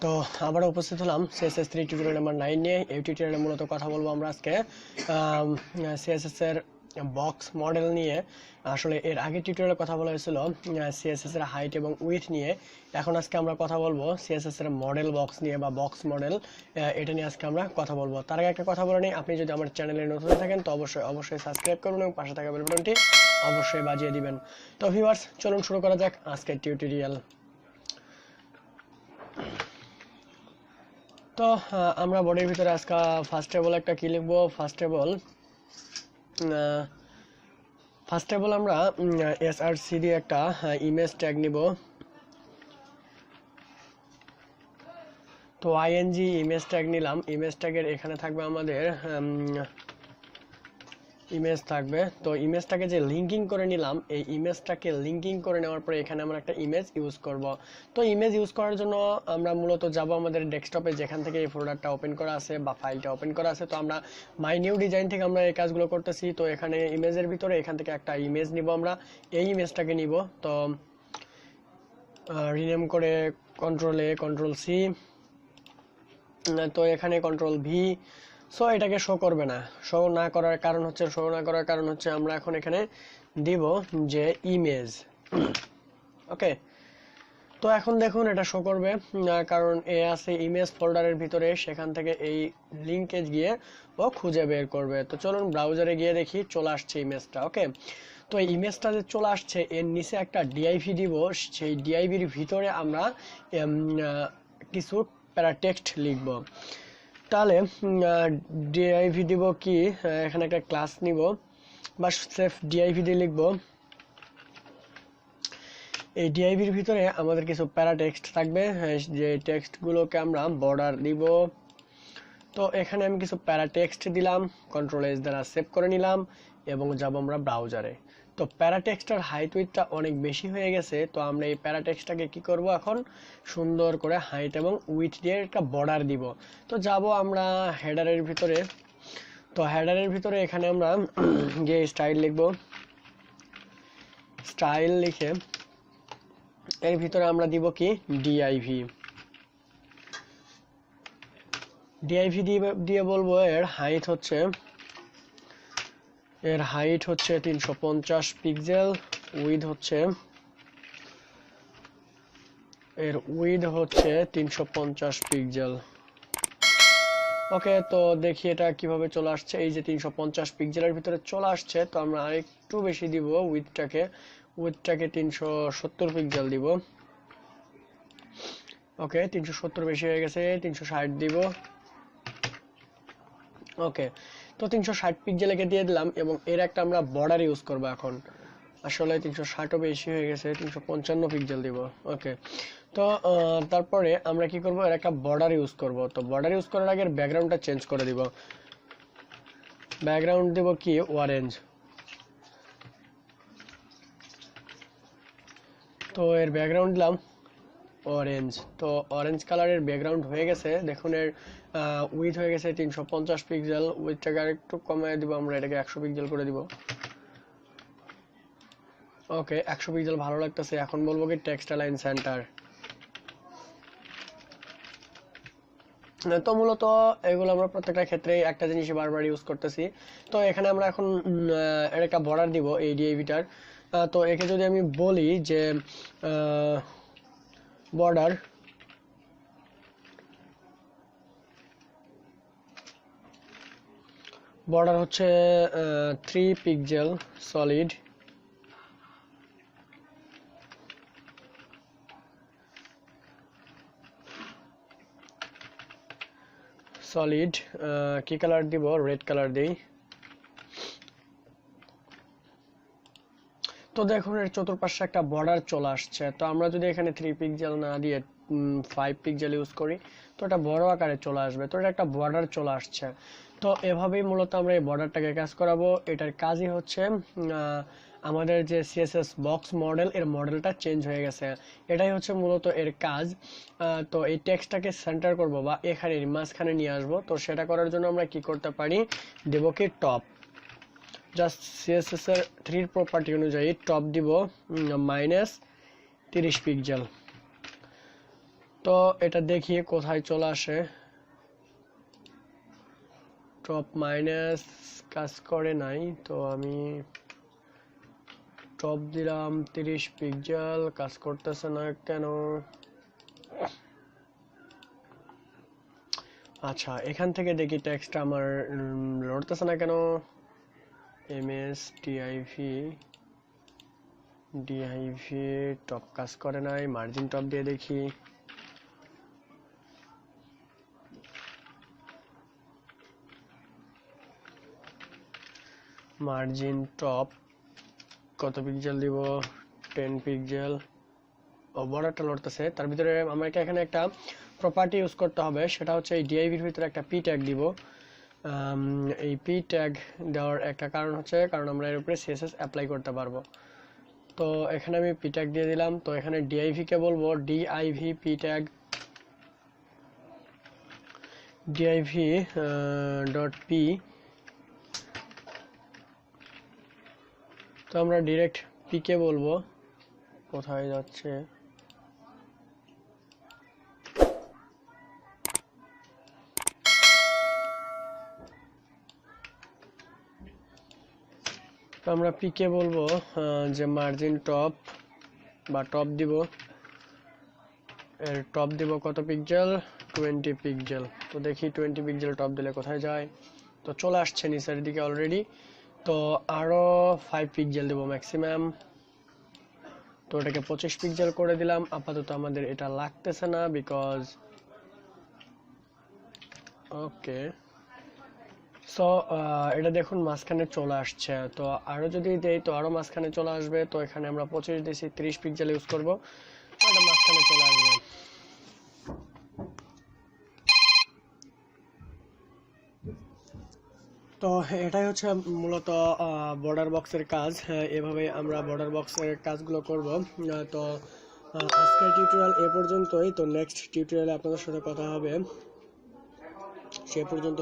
তো আবার উপস্থিত হলাম CSS 3 টিউটোরিয়াল নাম্বার 9 নিয়ে। এই টিউটোরিয়ালে মূলত কথা বলবো আমরা আজকে CSS এর বক্স মডেল নিয়ে। আসলে এর আগে টিউটোরিয়ালে কথা বলা হয়েছিল CSS এর হাইট এবং উইথ নিয়ে। এখন আজকে আমরা কথা বলবো CSS এর মডেল বক্স নিয়ে বা বক্স মডেল, এটা নিয়ে আজকে আমরা কথা বলবো। তার আগে একটা কথা বলে নিই, আপনি যদি আমার চ্যানেলে নতুন থাকেন তো অবশ্যই সাবস্ক্রাইব করুন এবং পাশে থাকা বেল বাটনটি অবশ্যই বাজিয়ে দিবেন। তো ভিউয়ার্স, চলুন শুরু করা যাক আজকের টিউটোরিয়াল। তো আমরা বডির ভিতরে আজকে ফার্স্ট অফ অল একটা কি লিখবো। ফার্স্ট অফ অল আমরা src দিয়ে একটা ইমেজ ট্যাগ নিব। তো ing ইমেজ ট্যাগ নিলাম। ইমেজ ট্যাগের এখানে থাকবে আমাদের ইমেজ থাকবে। তো ইমেজটাকে যে লিঙ্কিং করে নিলাম, এই ইমেজটাকে লিঙ্কিং করে নেওয়ার পরে এখানে আমরা একটা ইমেজ ইউজ করব। তো ইমেজ ইউজ করার জন্য আমরা মূলত যাব আমাদের ডেস্কটপে, যেখান থেকে এই ফোল্ডারটা ওপেন করা আছে বা ফাইলটা ওপেন করা আছে। তো আমরা মাই নিউ ডিজাইন থেকে আমরা এই কাজগুলো করতেছি। তো এখানে ইমেজের ভিতরে এখান থেকে একটা ইমেজ নিব, আমরা এই ইমেজটাকে নিব। তো রিনেম করে কন্ট্রোল-A কন্ট্রোল-C, তো এখানে কন্ট্রোল-V। সো এটাকে শো করবে না। শো না করার কারণ হচ্ছে আমরা এখন এখানে দিব যে ইমেজ। ওকে, তো এখন দেখুন এটা শো করবে, কারণ এ আছে ইমেজ ফোল্ডারের ভিতরে, সেখান থেকে এই লিংকে গিয়ে ও খুঁজে বের করবে। তো চলুন ব্রাউজারে গিয়ে দেখি, চলে আসছে ইমেজটা। ওকে, তো এই ইমেজটা যে চলে আসছে, এর নিচে একটা ডিআইভি দিব। সেই ডিআইভির ভিতরে আমরা কিছু প্যারাটেক্সট লিখব। তাহলে ডিআইভি দিব কি, এখানে একটা ক্লাস নিব বা সেফ ডিআইভি দিয়ে লিখব। এই ডিআইভির ভিতরে আমাদের কিছু প্যারাটেক্সট থাকবে, যে টেক্সটগুলোকে আমরা বর্ডার দিব। তো এখানে আমি কিছু প্যারাটেক্সট দিলাম, কন্ট্রোল-S দ্বারা সেভ করে নিলাম এবং যাব আমরা ব্রাউজারে। তো প্যারাটেক্সটার হাইট উইথটা অনেক বেশি হয়ে গেছে। তো আমরা এই প্যারাটেক্সটাকে কি করব, এখন সুন্দর করে হাইট এবং উইথ দিয়ে একটা বর্ডার দিব। তো যাব আমরা হেডারের ভিতরে। তো হেডারের ভিতরে এখানে আমরা গিয়ে স্টাইল লিখব। স্টাইল লিখে এর ভিতরে আমরা দিব কি ডিআইভি। ডিআইভি দিয়ে বলবো এর হাইট হচ্ছে 350 পিক্সেল, উইথ হচ্ছে 350 পিক্সেল। ওকে, তো দেখি এটা কিভাবে চলে আসছে। এই যে 350 পিক্সেলের ভিতরে চলে আসছে। তো আমরা আরেকটু বেশি দিব, উইথটাকে 370 পিক্সেল দিব। ওকে, 370 বেশি হয়ে গেছে, 360 দিব। ওকে, তো 360 পিক্সেলকে দিয়ে দিলাম এবং এর একটা আমরা বর্ডার ইউজ করব এখন। আসলে 360ও বেশি হয়ে গেছে, 355 পিক্সেল দিব। ওকে, তো তারপরে আমরা কি করব, এর একটা বর্ডার ইউজ করব। তো বর্ডার ইউজ করার আগে ব্যাকগ্রাউন্ডটা চেঞ্জ করে দিব। ব্যাকগ্রাউন্ড দিব কি অরেঞ্জ। তো এর ব্যাকগ্রাউন্ড দিলাম অরেঞ্জ। তো অরেঞ্জ কালারের ব্যাকগ্রাউন্ড হয়ে গেছে। দেখুন এর উইথ হয়ে গেছে 350 পিক্সেল। উইথটাকে আরেকটু কমিয়ে দিব, আমরা এটাকে 100 পিক্সেল করে দিব। ওকে, 100 পিক্সেল ভালো লাগতেছে। এখন বলবো কি টেক্সট অ্যালাইন সেন্টার। তো মূলত এগুলো আমরা প্রত্যেকটা ক্ষেত্রে একটা জিনিসই বারবার ইউজ করতেছি। তো এখানে আমরা এখন এর একটা বর্ডার দিব এই ডিআইভিটার। তো একে যদি আমি বলি যে বর্ডার হচ্ছে 3 পিক্সেল সলিড। কি কালার দিব, রেড কালার দেই। তো দেখুন এর চতুর্পাশে একটা বর্ডার চলে আসছে। তো আমরা যদি এখানে 3 পিক্সেল না দিয়ে 5 পিক্সেল ইউজ করি, তো এটা বড় আকারে চলে আসবে। তো এটা একটা বর্ডার চলে আসছে। তো এভাবেই মূলত আমরা এই বর্ডারটাকে কাজ করাবো। এটার কাজই হচ্ছে আমাদের যে CSS বক্স মডেল, এর মডেলটা চেঞ্জ হয়ে গেছে। এটাই হচ্ছে মূলত এর কাজ। তো এই টেক্সটটাকে সেন্টার করব বা এখানে মাঝখানে নিয়ে আসবো। তো সেটা করার জন্য আমরা কি করতে পারি, দেব কি টপ। জাস্ট CSS এর 3 প্রপার্টি অনুযায়ী টপ দিব -30 পিক্সেল। তো এটা দেখি কোথায় চলে আসে। টপ মাইনাস কাজ করে নাই, তো আমি টপ দিলাম 30 পিক্সেল, কাজ করতেছে না কেন? আচ্ছা, এখান থেকে দেখি টেক্সটটা আমার লড়তেছে না কেন। এমএস ডিআইভি টপ কাজ করে নাই, মার্জিন টপ দিয়ে দেখি। মার্জিন টপ কত পিক্সেল দিব? 10 পিক্সেল। বর্ডারটা লড়তেছে, তার ভিতরে আমাকে এখানে একটা প্রপার্টি ইউজ করতে হবে, সেটা হচ্ছে এই ডিআইভির ভিতরে একটা পি ট্যাগ দিব। এই পি ট্যাগ দেওয়ার একটা কারণ হচ্ছে কারণ আমরা এর উপরে সিএসএস অ্যাপ্লাই করতে পারবো। তো এখানে আমি পি ট্যাগ দিয়ে দিলাম। তো এখানে ডিআইভি কে বলবো DIV P tag DIV dot P. তো আমরা ডিরেক্ট পি কে বলবো, কোথায় যাচ্ছে? তো আমরা পি কে বলবো যে মার্জিন টপ বা টপ দিব, এর টপ দিব কত পিক্সেল? 20 পিক্সেল। তো দেখি 20 পিক্সেল টপ দিলে কোথায় যায়। তো চলে আসছে নিচের দিকে অলরেডি। তো আরো 5 পিক্সেল দেব ম্যাক্সিমাম। তো এটাকে 25 পিক্সেল করে দিলাম। আপাতত আমাদের এটা লাগতেছে না বিকজ ওকে। সো এটা দেখুন মাঝখানে চলে আসছে। তো আরো যদি দেই তো আরো মাঝখানে চলে আসবে। তো এখানে আমরা 25 দিয়েছি, 30 পিক্সেল ইউজ করব, এটা মাঝখানে চলে আসবে। তো এটাই হচ্ছে মূলত বর্ডার বক্সের কাজ। এভাবে আমরা বর্ডার বক্সের কাজগুলো করব। তো আজকের টিউটোরিয়াল এ পর্যন্তই। তো নেক্সট টিউটোরিয়ালে আপনাদের সাথে কথা হবে, সে পর্যন্ত